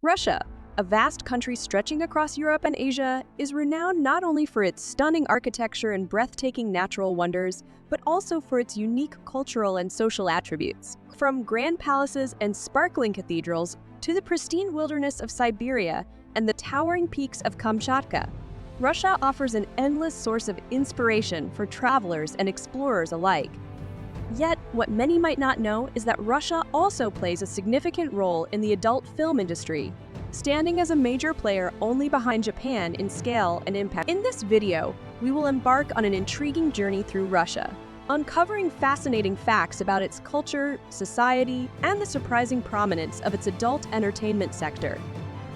Russia, a vast country stretching across Europe and Asia, is renowned not only for its stunning architecture and breathtaking natural wonders, but also for its unique cultural and social attributes. From grand palaces and sparkling cathedrals to the pristine wilderness of Siberia and the towering peaks of Kamchatka, Russia offers an endless source of inspiration for travelers and explorers alike. Yet, what many might not know is that Russia also plays a significant role in the adult film industry, standing as a major player only behind Japan in scale and impact. In this video, we will embark on an intriguing journey through Russia, uncovering fascinating facts about its culture, society, and the surprising prominence of its adult entertainment sector.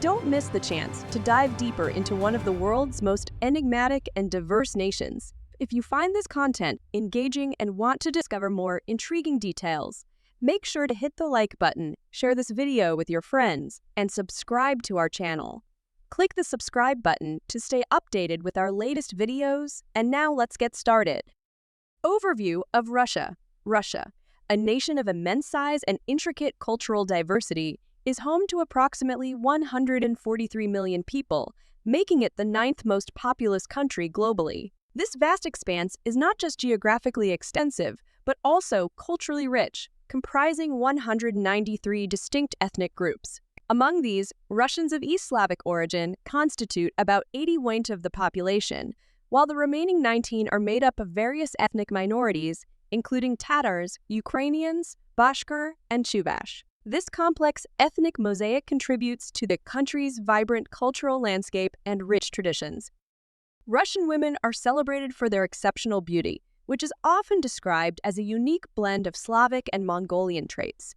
Don't miss the chance to dive deeper into one of the world's most enigmatic and diverse nations. If you find this content engaging and want to discover more intriguing details, make sure to hit the like button, share this video with your friends, and subscribe to our channel. Click the subscribe button to stay updated with our latest videos, and now let's get started. Overview of Russia. Russia, a nation of immense size and intricate cultural diversity, is home to approximately 143 million people, making it the 9th most populous country globally. This vast expanse is not just geographically extensive, but also culturally rich, comprising 193 distinct ethnic groups. Among these, Russians of East Slavic origin constitute about 80% of the population, while the remaining 19 are made up of various ethnic minorities, including Tatars, Ukrainians, Bashkir, and Chuvash. This complex ethnic mosaic contributes to the country's vibrant cultural landscape and rich traditions. Russian women are celebrated for their exceptional beauty, which is often described as a unique blend of Slavic and Mongolian traits.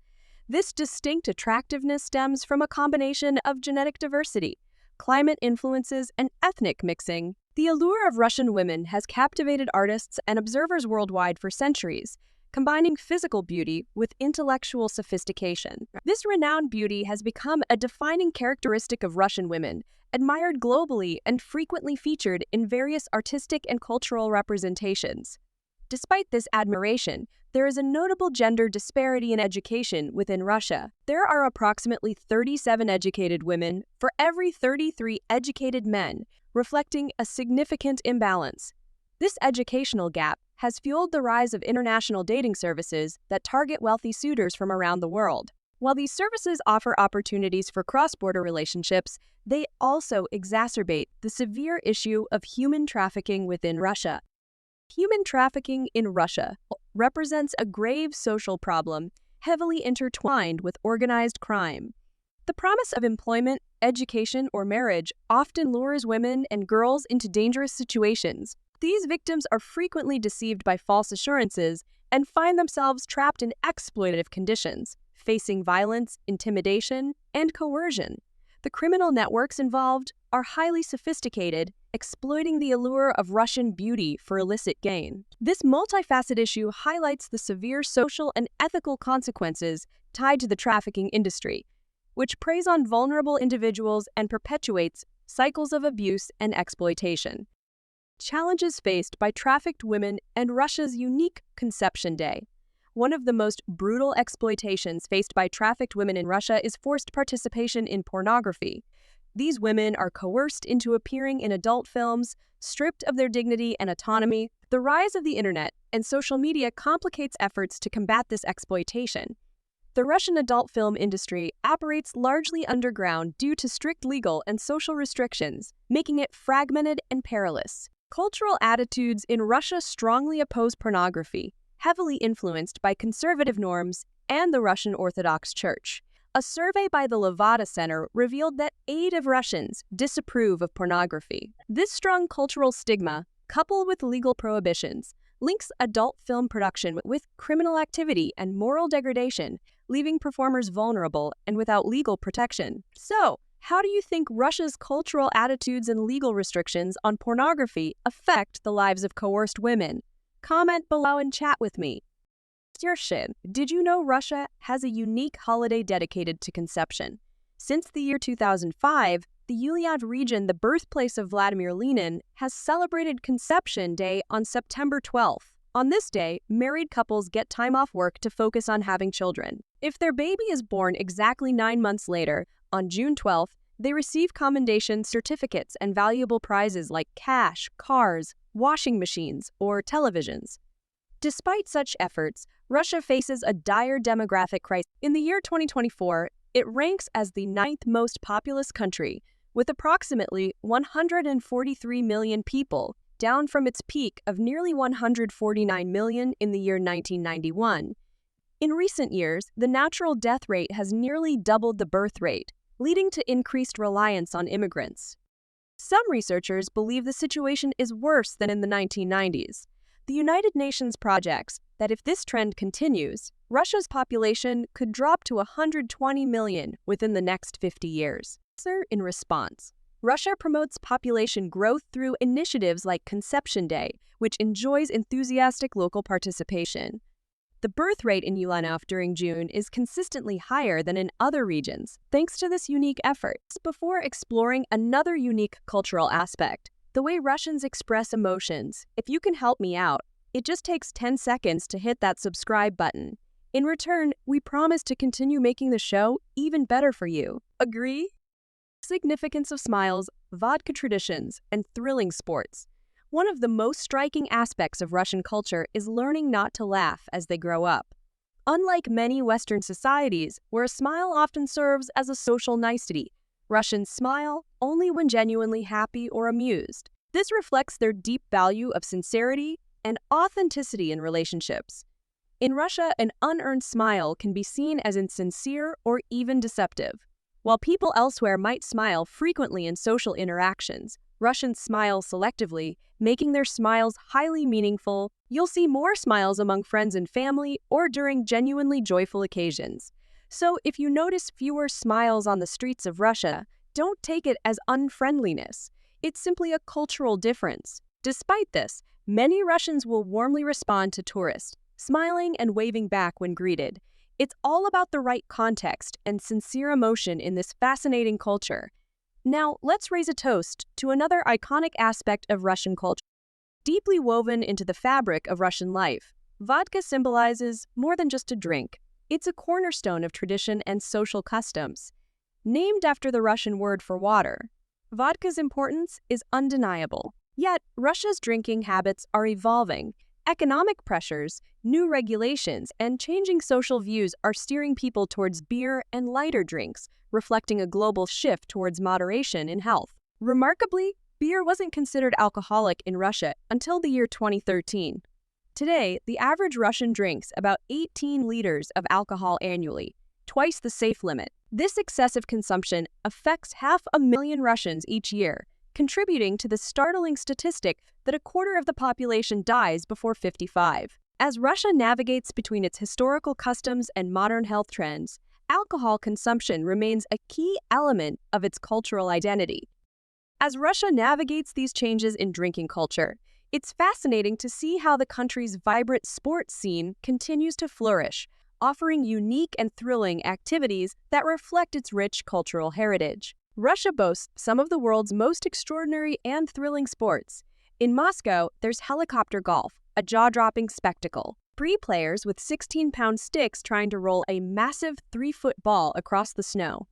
This distinct attractiveness stems from a combination of genetic diversity, climate influences, and ethnic mixing. The allure of Russian women has captivated artists and observers worldwide for centuries, combining physical beauty with intellectual sophistication. This renowned beauty has become a defining characteristic of Russian women, admired globally and frequently featured in various artistic and cultural representations. Despite this admiration, there is a notable gender disparity in education within Russia. There are approximately 37 educated women for every 33 educated men, reflecting a significant imbalance. This educational gap has fueled the rise of international dating services that target wealthy suitors from around the world. While these services offer opportunities for cross-border relationships, they also exacerbate the severe issue of human trafficking within Russia. Human trafficking in Russia represents a grave social problem heavily intertwined with organized crime. The promise of employment, education, or marriage often lures women and girls into dangerous situations. These victims are frequently deceived by false assurances and find themselves trapped in exploitative conditions, facing violence, intimidation, and coercion. The criminal networks involved are highly sophisticated, exploiting the allure of Russian beauty for illicit gain. This multifaceted issue highlights the severe social and ethical consequences tied to the trafficking industry, which preys on vulnerable individuals and perpetuates cycles of abuse and exploitation. Challenges faced by trafficked women and Russia's unique Conception Day. One of the most brutal exploitations faced by trafficked women in Russia is forced participation in pornography. These women are coerced into appearing in adult films, stripped of their dignity and autonomy. The rise of the internet and social media complicates efforts to combat this exploitation. The Russian adult film industry operates largely underground due to strict legal and social restrictions, making it fragmented and perilous. Cultural attitudes in Russia strongly oppose pornography, heavily influenced by conservative norms and the Russian Orthodox Church. A survey by the Levada Center revealed that 8 of Russians disapprove of pornography. This strong cultural stigma, coupled with legal prohibitions, links adult film production with criminal activity and moral degradation, leaving performers vulnerable and without legal protection. So, how do you think Russia's cultural attitudes and legal restrictions on pornography affect the lives of coerced women? Comment below and chat with me. Did you know Russia has a unique holiday dedicated to conception? Since the year 2005, the Yuliad region, the birthplace of Vladimir Lenin, has celebrated Conception Day on September 12th. On this day, married couples get time off work to focus on having children. If their baby is born exactly 9 months later, On June 12th, they receive commendation certificates and valuable prizes like cash, cars, washing machines, or televisions. Despite such efforts, Russia faces a dire demographic crisis. In the year 2024, it ranks as the ninth most populous country, with approximately 143 million people, down from its peak of nearly 149 million in the year 1991. In recent years, the natural death rate has nearly doubled the birth rate, leading to increased reliance on immigrants. Some researchers believe the situation is worse than in the 1990s. The United Nations projects that if this trend continues, Russia's population could drop to 120 million within the next 50 years. In response, Russia promotes population growth through initiatives like Conception Day, which enjoys enthusiastic local participation. The birth rate in Ulyanov during June is consistently higher than in other regions, thanks to this unique effort. Before exploring another unique cultural aspect, the way Russians express emotions. If you can help me out, it just takes 10 seconds to hit that subscribe button. In return, we promise to continue making the show even better for you. Agree? Significance of smiles, vodka traditions, and thrilling sports. One of the most striking aspects of Russian culture is learning not to laugh as they grow up. Unlike many Western societies, where a smile often serves as a social nicety, Russians smile only when genuinely happy or amused. This reflects their deep value of sincerity and authenticity in relationships. In Russia, an unearned smile can be seen as insincere or even deceptive. While people elsewhere might smile frequently in social interactions, Russians smile selectively, making their smiles highly meaningful. You'll see more smiles among friends and family or during genuinely joyful occasions. So if you notice fewer smiles on the streets of Russia, don't take it as unfriendliness. It's simply a cultural difference. Despite this, many Russians will warmly respond to tourists, smiling and waving back when greeted. It's all about the right context and sincere emotion in this fascinating culture. Now, let's raise a toast to another iconic aspect of Russian culture. Deeply woven into the fabric of Russian life, vodka symbolizes more than just a drink. It's a cornerstone of tradition and social customs. Named after the Russian word for water, vodka's importance is undeniable. Yet, Russia's drinking habits are evolving. Economic pressures, new regulations, and changing social views are steering people towards beer and lighter drinks, reflecting a global shift towards moderation in health. Remarkably, beer wasn't considered alcoholic in Russia until the year 2013. Today, the average Russian drinks about 18 liters of alcohol annually, twice the safe limit. This excessive consumption affects 500,000 Russians each year, contributing to the startling statistic that a quarter of the population dies before 55. As Russia navigates between its historical customs and modern health trends, alcohol consumption remains a key element of its cultural identity. As Russia navigates these changes in drinking culture, it's fascinating to see how the country's vibrant sports scene continues to flourish, offering unique and thrilling activities that reflect its rich cultural heritage. Russia boasts some of the world's most extraordinary and thrilling sports. In Moscow, there's helicopter golf, a jaw-dropping spectacle. Three players with 16-pound sticks trying to roll a massive 3-foot ball across the snow,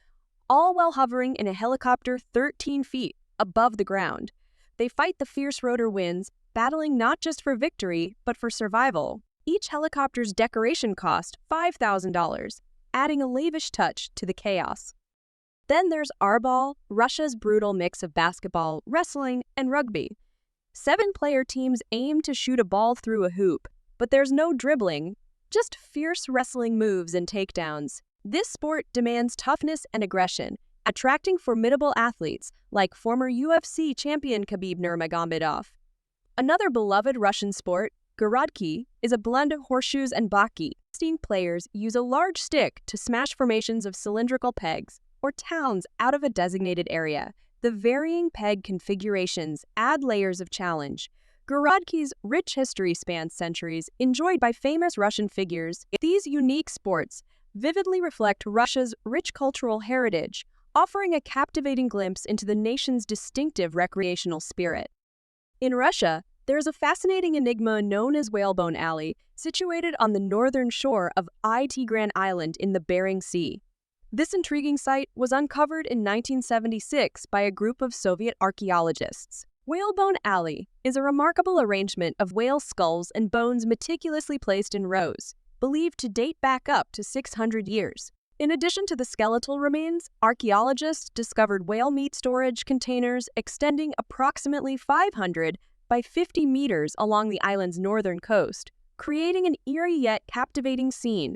all while hovering in a helicopter 13 feet above the ground. They fight the fierce rotor winds, battling not just for victory, but for survival. Each helicopter's decoration cost $5,000, adding a lavish touch to the chaos. Then there's Arball, Russia's brutal mix of basketball, wrestling, and rugby. 7-player teams aim to shoot a ball through a hoop, but there's no dribbling, just fierce wrestling moves and takedowns. This sport demands toughness and aggression, attracting formidable athletes like former UFC champion Khabib Nurmagomedov. Another beloved Russian sport, Daredicover, is a blend of horseshoes and baki. 16 players use a large stick to smash formations of cylindrical pegs or towns out of a designated area. The varying peg configurations add layers of challenge. Daredicover's rich history spans centuries, enjoyed by famous Russian figures. These unique sports vividly reflect Russia's rich cultural heritage, offering a captivating glimpse into the nation's distinctive recreational spirit. In Russia, there is a fascinating enigma known as Whalebone Alley, situated on the northern shore of Tigran Island in the Bering Sea. This intriguing site was uncovered in 1976 by a group of Soviet archaeologists. Whalebone Alley is a remarkable arrangement of whale skulls and bones meticulously placed in rows, believed to date back up to 600 years. In addition to the skeletal remains, archaeologists discovered whale meat storage containers extending approximately 500 by 50 meters along the island's northern coast, creating an eerie yet captivating scene.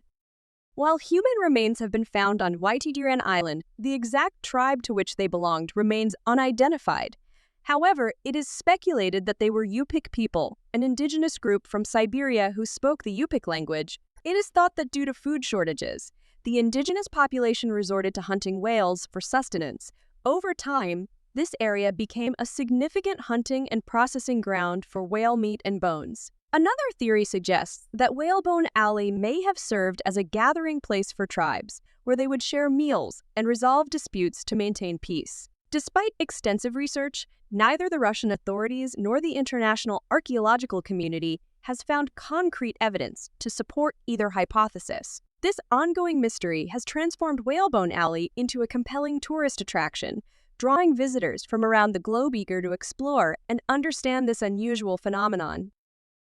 While human remains have been found on Waitidiran Island, the exact tribe to which they belonged remains unidentified. However, it is speculated that they were Yupik people, an indigenous group from Siberia who spoke the Yupik language. It is thought that due to food shortages, the indigenous population resorted to hunting whales for sustenance. Over time, this area became a significant hunting and processing ground for whale meat and bones. Another theory suggests that Whalebone Alley may have served as a gathering place for tribes, where they would share meals and resolve disputes to maintain peace. Despite extensive research, neither the Russian authorities nor the international archaeological community has found concrete evidence to support either hypothesis. This ongoing mystery has transformed Whalebone Alley into a compelling tourist attraction, drawing visitors from around the globe eager to explore and understand this unusual phenomenon.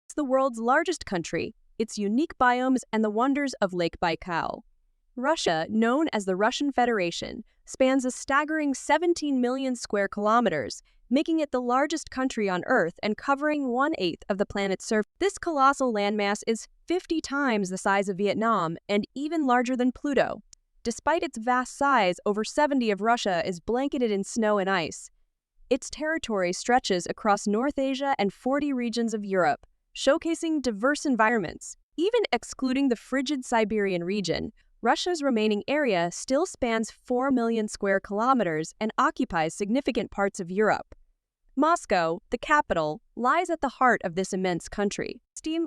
It's the world's largest country, its unique biomes, and the wonders of Lake Baikal. Russia, known as the Russian Federation, spans a staggering 17 million square kilometers, making it the largest country on Earth and covering 1/8 of the planet's surface. This colossal landmass is 50 times the size of Vietnam and even larger than Pluto. Despite its vast size, over 70% of Russia is blanketed in snow and ice. Its territory stretches across North Asia and 40 regions of Europe, showcasing diverse environments. Even excluding the frigid Siberian region, Russia's remaining area still spans 4 million square kilometers and occupies significant parts of Europe. Moscow, the capital, lies at the heart of this immense country,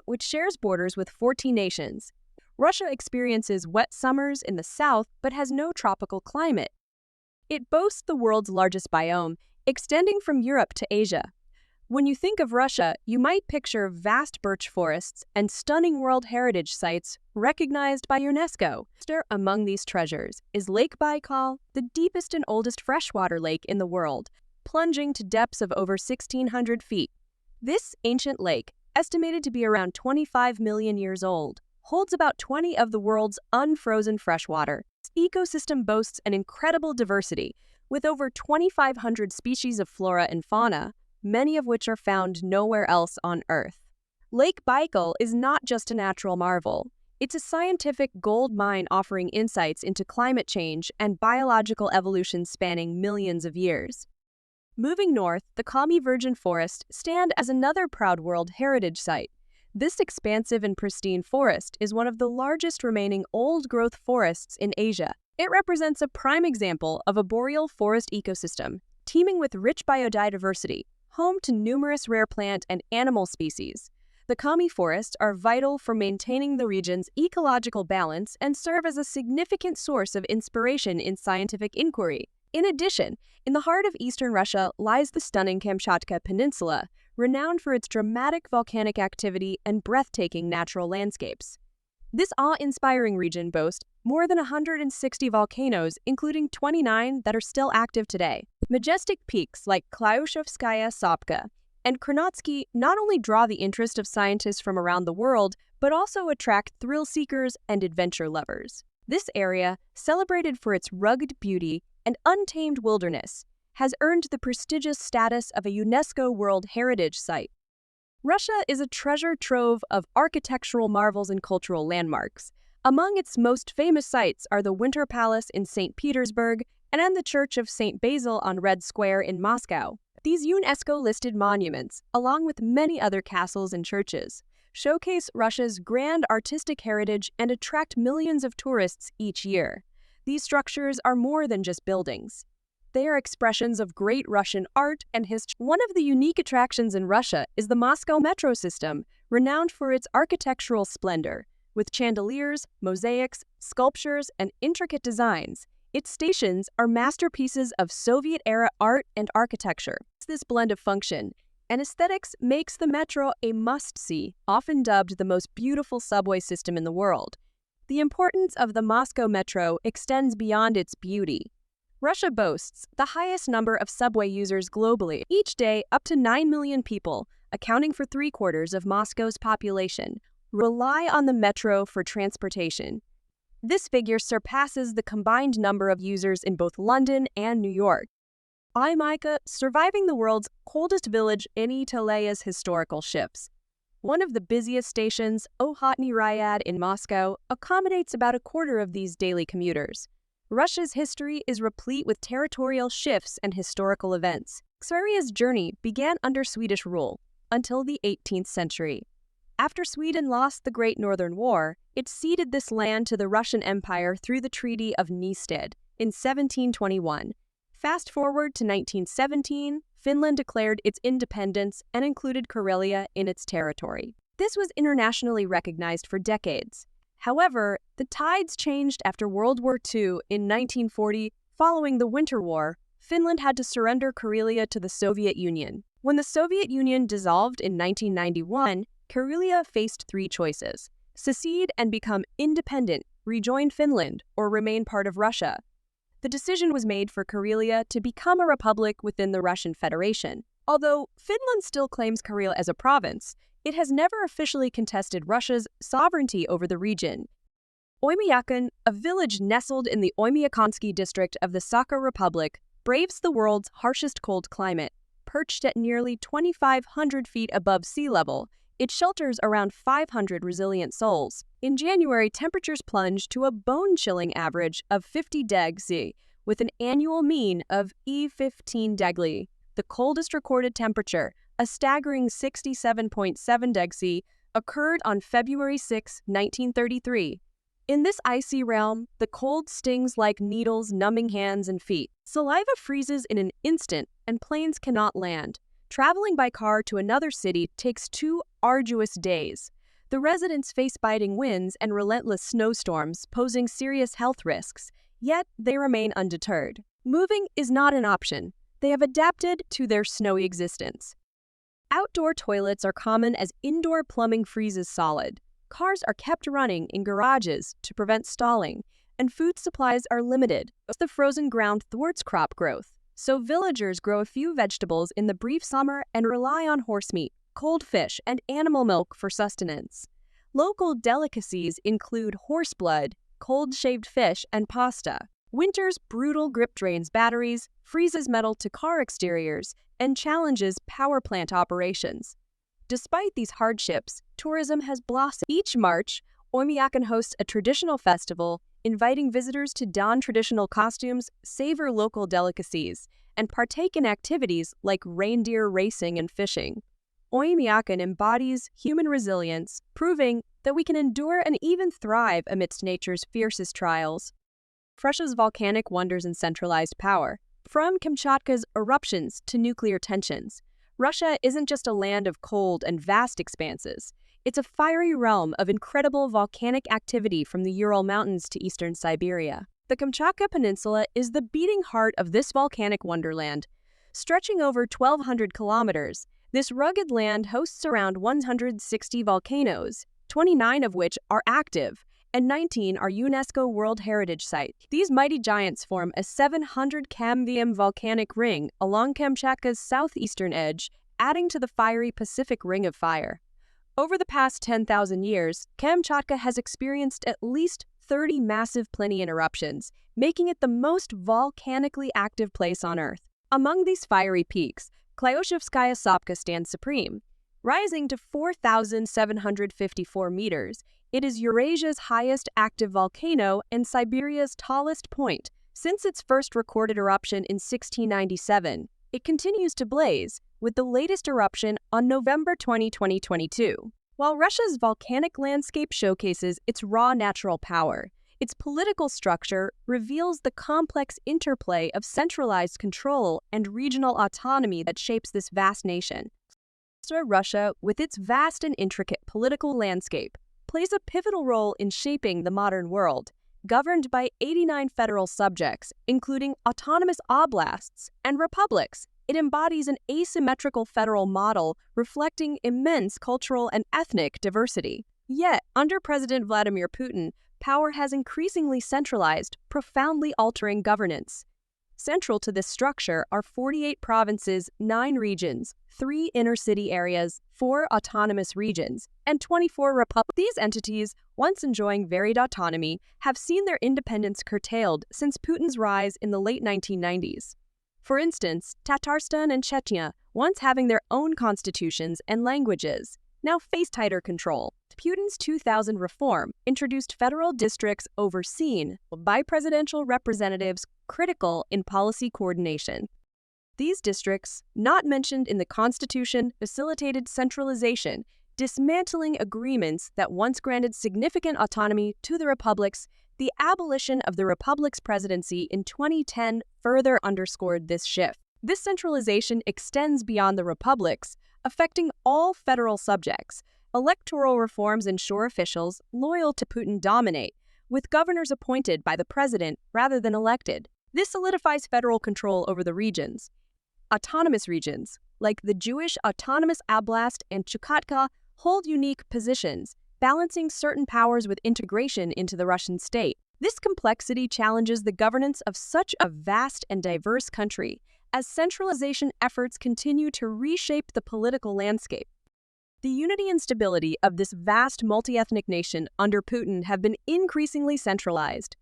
which shares borders with 14 nations. Russia experiences wet summers in the south but has no tropical climate. It boasts the world's largest biome, extending from Europe to Asia. When you think of Russia, you might picture vast birch forests and stunning World Heritage sites recognized by UNESCO. Among these treasures is Lake Baikal, the deepest and oldest freshwater lake in the world, plunging to depths of over 1,600 feet. This ancient lake, estimated to be around 25 million years old, holds about 20 of the world's unfrozen freshwater. Its ecosystem boasts an incredible diversity, with over 2,500 species of flora and fauna, many of which are found nowhere else on Earth. Lake Baikal is not just a natural marvel. It's a scientific gold mine offering insights into climate change and biological evolution spanning millions of years. Moving north, the Kami Virgin Forest stands as another proud World Heritage Site. This expansive and pristine forest is one of the largest remaining old-growth forests in Asia. It represents a prime example of a boreal forest ecosystem, teeming with rich biodiversity, home to numerous rare plant and animal species. The Kami forests are vital for maintaining the region's ecological balance and serve as a significant source of inspiration in scientific inquiry. In addition, in the heart of eastern Russia lies the stunning Kamchatka Peninsula, renowned for its dramatic volcanic activity and breathtaking natural landscapes. This awe-inspiring region boasts more than 160 volcanoes, including 29 that are still active today. Majestic peaks like Klyushevskaya Sopka and Kronotsky not only draw the interest of scientists from around the world, but also attract thrill-seekers and adventure lovers. This area, celebrated for its rugged beauty and untamed wilderness, has earned the prestigious status of a UNESCO World Heritage Site. Russia is a treasure trove of architectural marvels and cultural landmarks. Among its most famous sites are the Winter Palace in St. Petersburg and the Church of St. Basil on Red Square in Moscow. These UNESCO-listed monuments, along with many other castles and churches, showcase Russia's grand artistic heritage and attract millions of tourists each year. These structures are more than just buildings. They are expressions of great Russian art and history. One of the unique attractions in Russia is the Moscow metro system, renowned for its architectural splendor. With chandeliers, mosaics, sculptures, and intricate designs, its stations are masterpieces of Soviet-era art and architecture. This blend of function and aesthetics makes the metro a must-see, often dubbed the most beautiful subway system in the world. The importance of the Moscow metro extends beyond its beauty. Russia boasts the highest number of subway users globally. Each day, up to 9 million people, accounting for 3/4 of Moscow's population, rely on the metro for transportation. This figure surpasses the combined number of users in both London and New York. Oymyaka, surviving the world's coldest village in Italia's historical shifts. One of the busiest stations, Okhotny Ryad in Moscow, accommodates about a quarter of these daily commuters. Russia's history is replete with territorial shifts and historical events. Xaria's journey began under Swedish rule until the 18th century. After Sweden lost the Great Northern War, it ceded this land to the Russian Empire through the Treaty of Nystad in 1721. Fast forward to 1917, Finland declared its independence and included Karelia in its territory. This was internationally recognized for decades. However, the tides changed after World War II in 1940. Following the Winter War, Finland had to surrender Karelia to the Soviet Union. When the Soviet Union dissolved in 1991, Karelia faced three choices: secede and become independent, rejoin Finland, or remain part of Russia. The decision was made for Karelia to become a republic within the Russian Federation. Although Finland still claims Karelia as a province, it has never officially contested Russia's sovereignty over the region. Oymyakon, a village nestled in the Oymyakonsky district of the Sakha Republic, braves the world's harshest cold climate. Perched at nearly 2,500 feet above sea level, it shelters around 500 resilient souls. In January, temperatures plunged to a bone-chilling average of 50 degrees, with an annual mean of E15 degrees. The coldest recorded temperature, a staggering 67.7 degrees, occurred on February 6, 1933. In this icy realm, the cold stings like needles, numbing hands and feet. Saliva freezes in an instant, and planes cannot land. Traveling by car to another city takes 2 arduous days. The residents face biting winds and relentless snowstorms, posing serious health risks, yet they remain undeterred. Moving is not an option. They have adapted to their snowy existence. Outdoor toilets are common as indoor plumbing freezes solid. Cars are kept running in garages to prevent stalling, and food supplies are limited. The frozen ground thwarts crop growth, so villagers grow a few vegetables in the brief summer and rely on horse meat, cold fish, and animal milk for sustenance. Local delicacies include horse blood, cold-shaved fish, and pasta. Winter's brutal grip drains batteries, freezes metal to car exteriors, and challenges power plant operations. Despite these hardships, tourism has blossomed. Each March, Oymyakon hosts a traditional festival, inviting visitors to don traditional costumes, savor local delicacies, and partake in activities like reindeer racing and fishing. Oymyakon embodies human resilience, proving that we can endure and even thrive amidst nature's fiercest trials. Russia's volcanic wonders and centralized power. From Kamchatka's eruptions to nuclear tensions, Russia isn't just a land of cold and vast expanses. It's a fiery realm of incredible volcanic activity from the Ural Mountains to eastern Siberia. The Kamchatka Peninsula is the beating heart of this volcanic wonderland. Stretching over 1,200 kilometers, this rugged land hosts around 160 volcanoes, 29 of which are active, and 19 are UNESCO World Heritage Sites. These mighty giants form a 700 km volcanic ring along Kamchatka's southeastern edge, adding to the fiery Pacific Ring of Fire. Over the past 10,000 years, Kamchatka has experienced at least 30 massive Plinian eruptions, making it the most volcanically active place on Earth. Among these fiery peaks, Klyushevskaya Sopka stands supreme. Rising to 4,754 meters, it is Eurasia's highest active volcano and Siberia's tallest point. Since its first recorded eruption in 1697, it continues to blaze, with the latest eruption on November 20, 2022. While Russia's volcanic landscape showcases its raw natural power, its political structure reveals the complex interplay of centralized control and regional autonomy that shapes this vast nation. Russia, with its vast and intricate political landscape, plays a pivotal role in shaping the modern world. Governed by 89 federal subjects, including autonomous oblasts and republics, it embodies an asymmetrical federal model reflecting immense cultural and ethnic diversity. Yet, under President Vladimir Putin, power has increasingly centralized, profoundly altering governance. Central to this structure are 48 provinces, 9 regions, 3 inner-city areas, 4 autonomous regions, and 24 republics. These entities, once enjoying varied autonomy, have seen their independence curtailed since Putin's rise in the late 1990s. For instance, Tatarstan and Chechnya, once having their own constitutions and languages, now face tighter control. Putin's 2000 reform introduced federal districts overseen by presidential representatives critical in policy coordination. These districts, not mentioned in the constitution, facilitated centralization, dismantling agreements that once granted significant autonomy to the republics. The abolition of the republic's presidency in 2010 further underscored this shift. This centralization extends beyond the republics, affecting all federal subjects. Electoral reforms ensure officials loyal to Putin dominate, with governors appointed by the president rather than elected. This solidifies federal control over the regions. Autonomous regions, like the Jewish Autonomous Oblast and Chukotka, hold unique positions, balancing certain powers with integration into the Russian state. This complexity challenges the governance of such a vast and diverse country, as centralization efforts continue to reshape the political landscape. The unity and stability of this vast multi-ethnic nation under Putin have been increasingly centralized.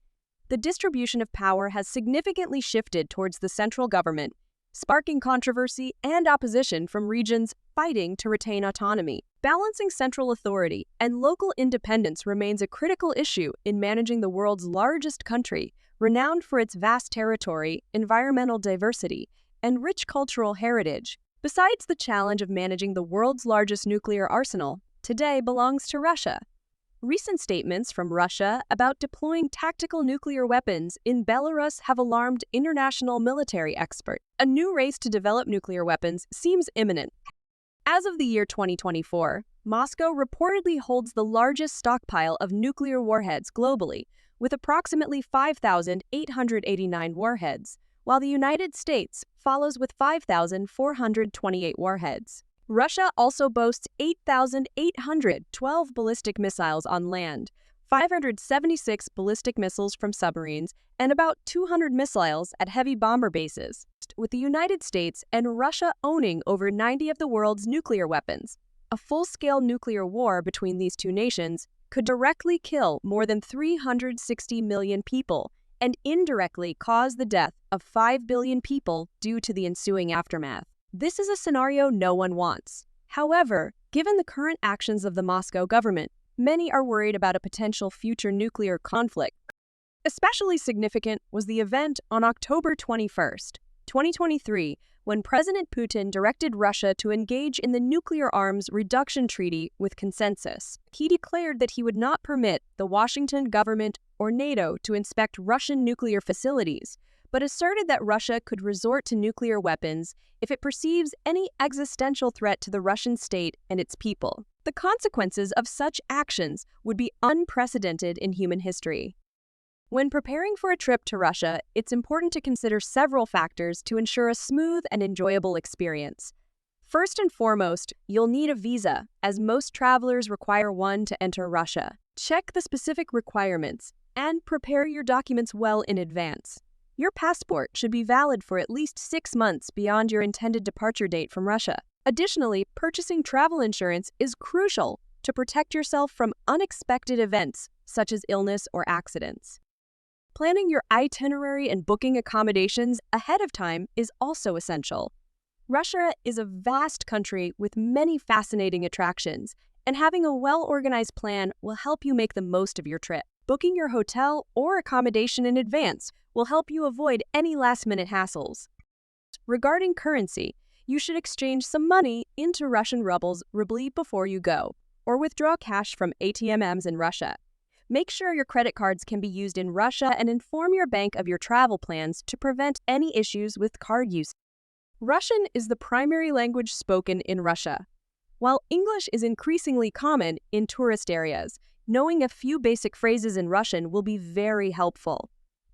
The distribution of power has significantly shifted towards the central government, sparking controversy and opposition from regions fighting to retain autonomy. Balancing central authority and local independence remains a critical issue in managing the world's largest country, renowned for its vast territory, environmental diversity, and rich cultural heritage. Besides the challenge of managing the world's largest nuclear arsenal, today belongs to Russia. Recent statements from Russia about deploying tactical nuclear weapons in Belarus have alarmed international military experts. A new race to develop nuclear weapons seems imminent. As of the year 2024, Moscow reportedly holds the largest stockpile of nuclear warheads globally, with approximately 5,889 warheads, while the United States follows with 5,428 warheads. Russia also boasts 8,812 ballistic missiles on land, 576 ballistic missiles from submarines, and about 200 missiles at heavy bomber bases, with the United States and Russia owning over 90 of the world's nuclear weapons. A full-scale nuclear war between these two nations could directly kill more than 360 million people and indirectly cause the death of 5 billion people due to the ensuing aftermath. This is a scenario no one wants. However, given the current actions of the Moscow government, many are worried about a potential future nuclear conflict. Especially significant was the event on October 21, 2023, when President Putin directed Russia to engage in the nuclear arms reduction treaty with consensus. He declared that he would not permit the Washington government or NATO to inspect Russian nuclear facilities, but asserted that Russia could resort to nuclear weapons if it perceives any existential threat to the Russian state and its people. The consequences of such actions would be unprecedented in human history. When preparing for a trip to Russia, it's important to consider several factors to ensure a smooth and enjoyable experience. First and foremost, you'll need a visa, as most travelers require one to enter Russia. Check the specific requirements and prepare your documents well in advance. Your passport should be valid for at least 6 months beyond your intended departure date from Russia. Additionally, purchasing travel insurance is crucial to protect yourself from unexpected events such as illness or accidents. Planning your itinerary and booking accommodations ahead of time is also essential. Russia is a vast country with many fascinating attractions, and having a well-organized plan will help you make the most of your trip. Booking your hotel or accommodation in advance will help you avoid any last-minute hassles. Regarding currency, you should exchange some money into Russian rubles before you go, or withdraw cash from ATMs in Russia. Make sure your credit cards can be used in Russia and inform your bank of your travel plans to prevent any issues with card use. Russian is the primary language spoken in Russia. While English is increasingly common in tourist areas, knowing a few basic phrases in Russian will be very helpful.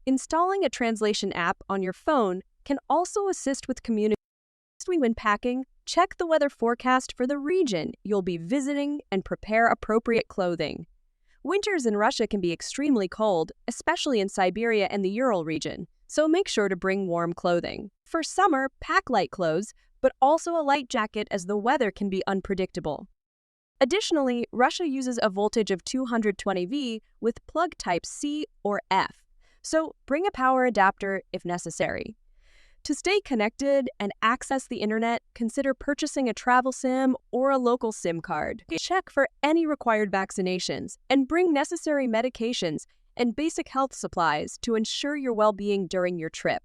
Installing a translation app on your phone can also assist with communication. When packing, check the weather forecast for the region you'll be visiting and prepare appropriate clothing. Winters in Russia can be extremely cold, especially in Siberia and the Ural region, so make sure to bring warm clothing. For summer, pack light clothes, but also a light jacket as the weather can be unpredictable. Additionally, Russia uses a voltage of 220V with plug types C or F, so bring a power adapter if necessary. To stay connected and access the internet, consider purchasing a travel SIM or a local SIM card. Check for any required vaccinations and bring necessary medications and basic health supplies to ensure your well-being during your trip.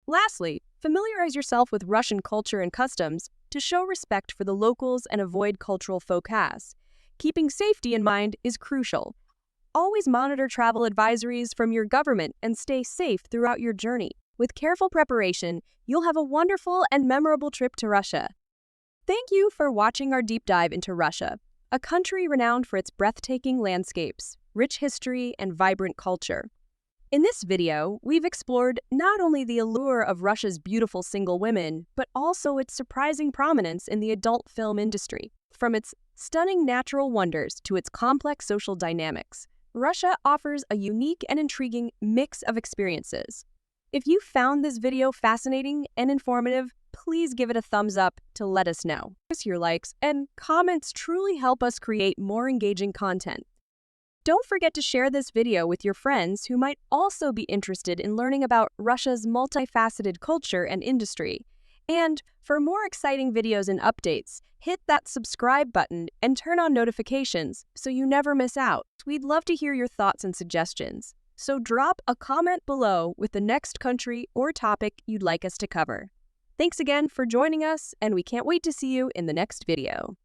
Lastly, familiarize yourself with Russian culture and customs to show respect for the locals and avoid cultural faux pas. Keeping safety in mind is crucial. Always monitor travel advisories from your government and stay safe throughout your journey. With careful preparation, you'll have a wonderful and memorable trip to Russia. Thank you for watching our deep dive into Russia, a country renowned for its breathtaking landscapes, rich history, and vibrant culture. In this video, we've explored not only the allure of Russia's beautiful single women, but also its surprising prominence in the adult film industry. From its stunning natural wonders to its complex social dynamics, Russia offers a unique and intriguing mix of experiences. If you found this video fascinating and informative, please give it a thumbs up to let us know. Your likes and comments truly help us create more engaging content. Don't forget to share this video with your friends who might also be interested in learning about Russia's multifaceted culture and industry. And for more exciting videos and updates, hit that subscribe button and turn on notifications so you never miss out. We'd love to hear your thoughts and suggestions. So drop a comment below with the next country or topic you'd like us to cover. Thanks again for joining us, and we can't wait to see you in the next video.